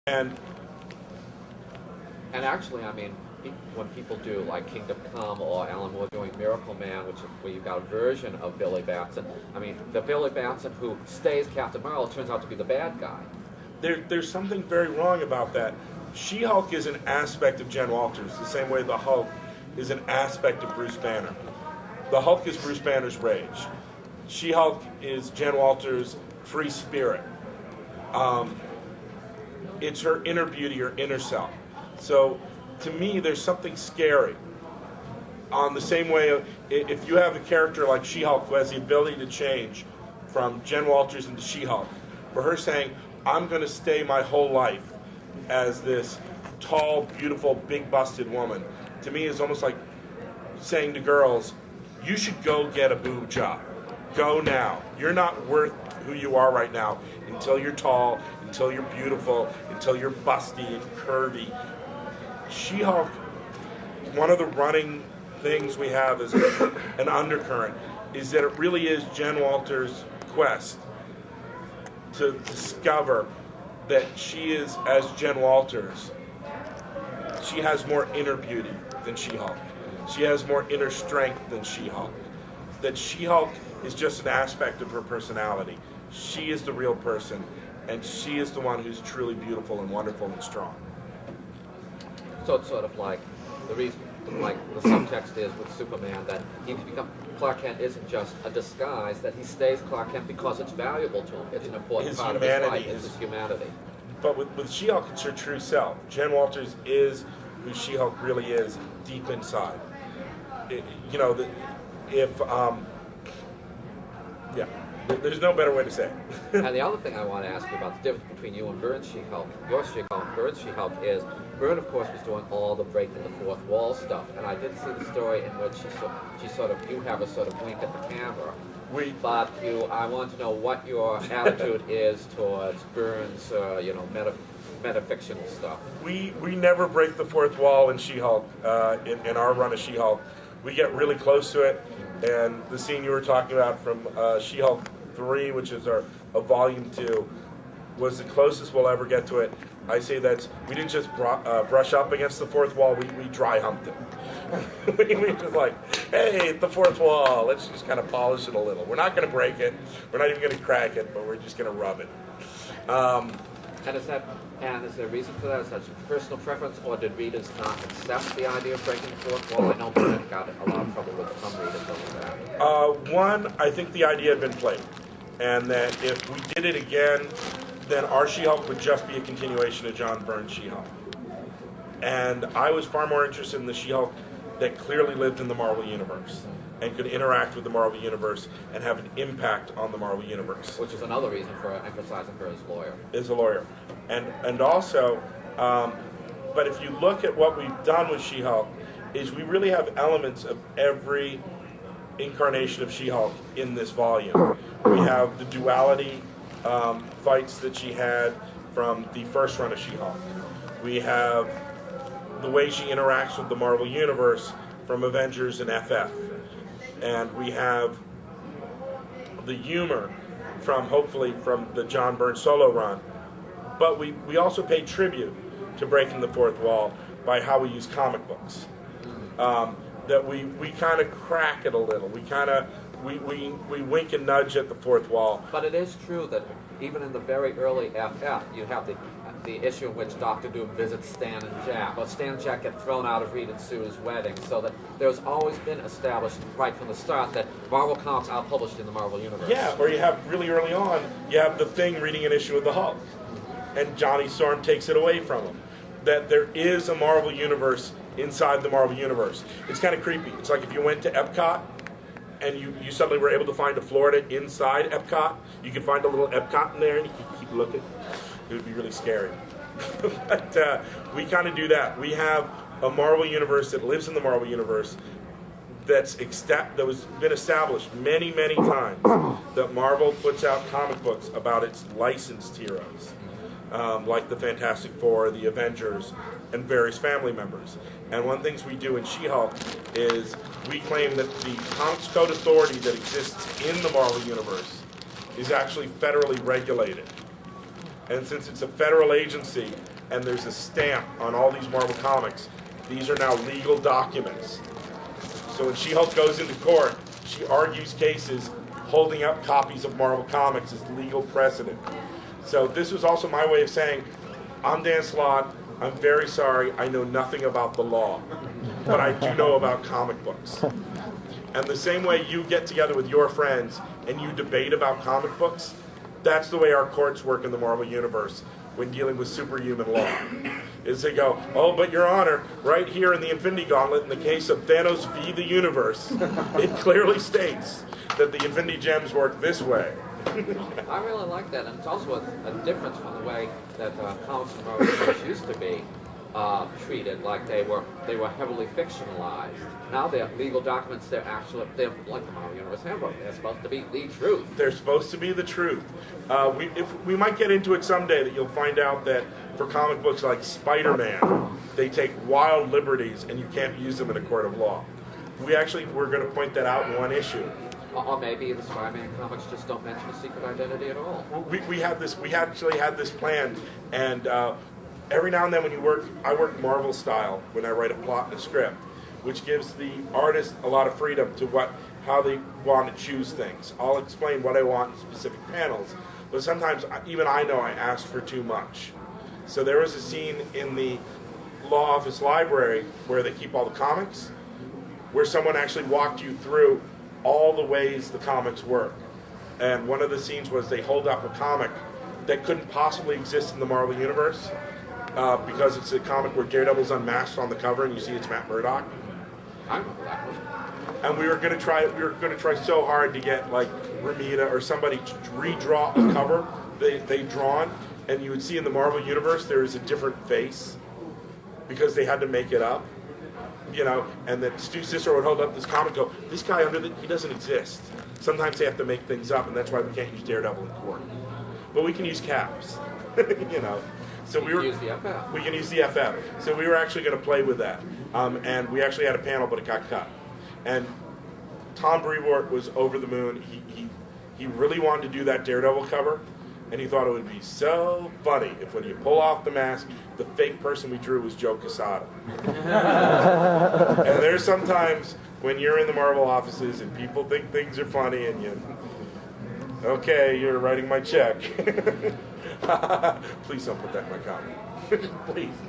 And And actually, I mean, when people do like Kingdom Come or Alan Moore doing Miracle Man, where you've got a version of Billy Batson, I mean, the Billy Batson who stays Captain Marvel turns out to be the bad guy. there's something very wrong about that. She-Hulk is an aspect of Jen Walters, the same way the Hulk is an aspect of Bruce Banner. The Hulk is Bruce Banner's rage. She-Hulk is Jen Walters' free spirit. It's her inner beauty, her inner self. So, to me, there's something scary. On the same way, if you have a character like She-Hulk who has the ability to change from Jen Walters into She-Hulk, for her saying, I'm going to stay my whole life as this tall, beautiful, big-busted woman, to me is almost like saying to girls, you should go get a boob job. Go now. You're not worth who you are right now until you're tall, until you're beautiful, until you're busty and curvy. She-Hulk, one of the running things we have as an undercurrent is that it really is Jen Walters' quest to discover that she is, as Jen Walters, she has more inner beauty than She-Hulk. She has more inner strength than She-Hulk. That She-Hulk is just an aspect of her personality. She is the real person, and she is the one who's truly beautiful and wonderful and strong. So it's sort of like the reason, like the subtext is with Superman that he become Clark Kent isn't just a disguise, that he stays Clark Kent because it's valuable to him. It's an important His part of his humanity life. It's is- his humanity. But with She-Hulk, it's her true self. Jen Walters is who She-Hulk really is deep inside. There's no better way to say it. And the other thing I want to ask you about the difference between you and Byrne's She-Hulk, your She-Hulk, and Byrne's She-Hulk is, Byrne, of course, was doing all the breaking the fourth wall stuff, and I did see the story in which you have a sort of wink at the camera. I want to know what your attitude is towards Byrne's, metafictional stuff. We never break the fourth wall in She-Hulk, in our run of She-Hulk. We get really close to it, and the scene you were talking about from She-Hulk 3, which is a volume 2, was the closest we'll ever get to it. I say that we didn't just brush up against the fourth wall, we dry humped it. we just like, hey, the fourth wall, let's just kind of polish it a little. We're not going to break it, we're not even going to crack it, but we're just going to rub it. And is there a reason for that? Is that personal preference, or did readers not accept the idea of breaking the fourth wall? I know Byrne got a lot of trouble with some readers over that. One, I think the idea had been played, and that if we did it again, then our She-Hulk would just be a continuation of John Byrne's She-Hulk. And I was far more interested in the She-Hulk that clearly lived in the Marvel Universe and could interact with the Marvel Universe and have an impact on the Marvel Universe. Which is another reason for emphasizing her as a lawyer. As a lawyer. And also, but if you look at what we've done with She-Hulk, is we really have elements of every incarnation of She-Hulk in this volume. We have the duality fights that she had from the first run of She-Hulk. We have the way she interacts with the Marvel Universe from Avengers and FF. And we have the humor hopefully from the John Byrne solo run. But we also pay tribute to breaking the fourth wall by how we use comic books. That we kind of crack it a little. We wink and nudge at the fourth wall. But it is true that even in the very early FF, you have the issue in which Doctor Doom visits Stan and Jack, or Stan and Jack get thrown out of Reed and Sue's wedding, so that there's always been established right from the start that Marvel comics are published in the Marvel Universe. Yeah, or you have really early on, you have the Thing reading an issue of the Hulk, and Johnny Storm takes it away from him. That there is a Marvel Universe inside the Marvel Universe. It's kind of creepy. It's like if you went to Epcot, and you suddenly were able to find a Florida inside Epcot. You could find a little Epcot in there, and you could keep looking. It would be really scary. But we kind of do that. We have a Marvel Universe that lives in the Marvel Universe that was been established many, many times. That Marvel puts out comic books about its licensed heroes, like the Fantastic Four, the Avengers, and various family members. And one of the things we do in She-Hulk is we claim that the Comics Code Authority that exists in the Marvel Universe is actually federally regulated. And since it's a federal agency, and there's a stamp on all these Marvel comics. These are now legal documents. So when She-Hulk goes into court, she argues cases holding up copies of Marvel Comics as legal precedent. So this was also my way of saying, I'm Dan Slott, I'm very sorry, I know nothing about the law, but I do know about comic books. And the same way you get together with your friends and you debate about comic books, that's the way our courts work in the Marvel Universe when dealing with superhuman law. Is they go, oh, but Your Honor, right here in the Infinity Gauntlet, in the case of Thanos v. the Universe, it clearly states that the Infinity Gems work this way. I really like that, and it's also a difference from the way that comics and Marvel Universe used to be treated, like they were heavily fictionalized. Now they're legal documents. They're like the Marvel Universe Handbook. They're supposed to be the truth. They're supposed to be the truth. We might get into it someday that you'll find out that for comic books like Spider-Man, they take wild liberties and you can't use them in a court of law. We're going to point that out in one issue. Or maybe the Spider-Man comics just don't mention a secret identity at all. We actually had this planned, and every now and then I work Marvel style when I write a plot and a script, which gives the artist a lot of freedom to how they want to choose things. I'll explain what I want in specific panels, but sometimes even I know I asked for too much. So there was a scene in the law office library where they keep all the comics, where someone actually walked you through all the ways the comics work. And one of the scenes was they hold up a comic that couldn't possibly exist in the Marvel Universe because it's a comic where Daredevil's unmasked on the cover and you see it's Matt Murdock. I remember that one. And we were going to try so hard to get like Ramita or somebody to redraw a cover they'd drawn, and you would see in the Marvel Universe there is a different face because they had to make it up. And then Stu's sister would hold up this comic and go, this guy he doesn't exist. Sometimes they have to make things up, and that's why we can't use Daredevil in court. But we can use Caps, So we use the FF. We can use the FF. So we were actually going to play with that. And we actually had a panel, but it got cut. And Tom Brevoort was over the moon. He really wanted to do that Daredevil cover, and he thought it would be so funny if when you pull off the mask, the fake person we drew was Joe Quesada. And there's sometimes when you're in the Marvel offices and people think things are funny and you're writing my check. Please don't put that in my comment. Please.